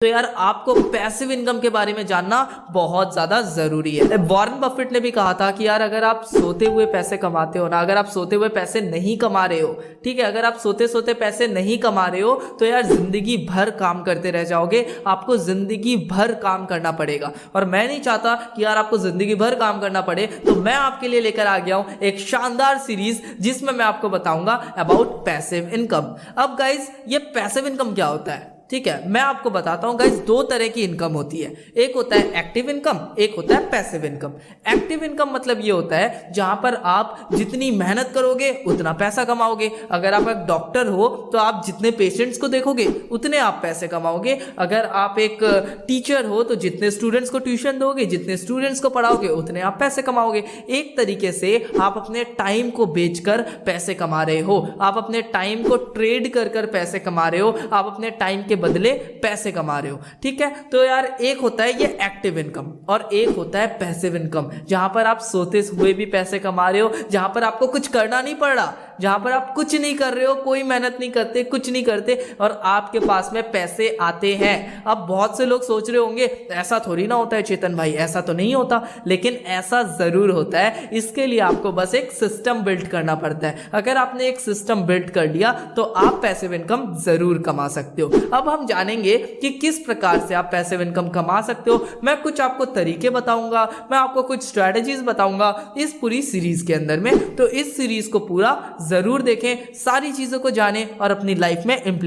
तो यार आपको पैसिव इनकम के बारे में जानना बहुत ज्यादा जरूरी है। वॉरेन बफेट ने भी कहा था कि यार अगर आप सोते हुए पैसे कमाते हो ना, अगर आप सोते हुए पैसे नहीं कमा रहे हो, ठीक है, अगर आप सोते सोते पैसे नहीं कमा रहे हो तो यार जिंदगी भर काम करते रह जाओगे, आपको जिंदगी भर काम करना पड़ेगा। और मैं नहीं चाहता कि यार आपको जिंदगी भर काम करना पड़े, तो मैं आपके लिए लेकर आ गया हूं एक शानदार सीरीज जिसमें मैं आपको बताऊंगा अबाउट पैसिव इनकम। अब गाइज ये पैसिव इनकम क्या होता है, ठीक है, मैं आपको बताता हूं गाइस। दो तरह की इनकम होती है, एक होता है एक्टिव इनकम, एक होता है पैसिव इनकम। एक्टिव इनकम मतलब ये होता है जहां पर आप जितनी मेहनत करोगे उतना पैसा कमाओगे। अगर आप एक डॉक्टर हो तो आप जितने पेशेंट्स को देखोगे उतने आप पैसे कमाओगे। अगर आप एक टीचर हो तो जितने स्टूडेंट्स को ट्यूशन दोगे, जितने स्टूडेंट्स को पढ़ाओगे उतने आप पैसे कमाओगे। एक तरीके से आप अपने टाइम को बेचकर पैसे कमा रहे हो, आप अपने टाइम को ट्रेड कर कर पैसे कमा रहे हो, आप अपने टाइम के बदले पैसे कमा रहे हो, ठीक है। तो यार एक होता है ये एक्टिव इनकम और एक होता है पैसिव इनकम, जहां पर आप सोते हुए भी पैसे कमा रहे हो, जहां पर आपको कुछ करना नहीं पड़ रहा, जहां पर आप कुछ नहीं कर रहे हो, कोई मेहनत नहीं करते, कुछ नहीं करते और आपके पास में पैसे आते हैं। अब बहुत से लोग सोच रहे होंगे ऐसा थोड़ी ना होता है चेतन भाई, ऐसा तो नहीं होता, लेकिन ऐसा जरूर होता है। इसके लिए आपको बस एक सिस्टम बिल्ड करना पड़ता है। अगर आपने एक सिस्टम बिल्ड कर लिया तो आप पैसिव इनकम जरूर कमा सकते हो। अब हम जानेंगे कि किस प्रकार से आप पैसिव इनकम कमा सकते हो। मैं कुछ आपको तरीके बताऊंगा, मैं आपको कुछ स्ट्रेटजीज बताऊंगा इस पूरी सीरीज के अंदर में। तो इस सीरीज को पूरा जरूर देखें, सारी चीजों को जानें और अपनी लाइफ में इंप्लीमेंट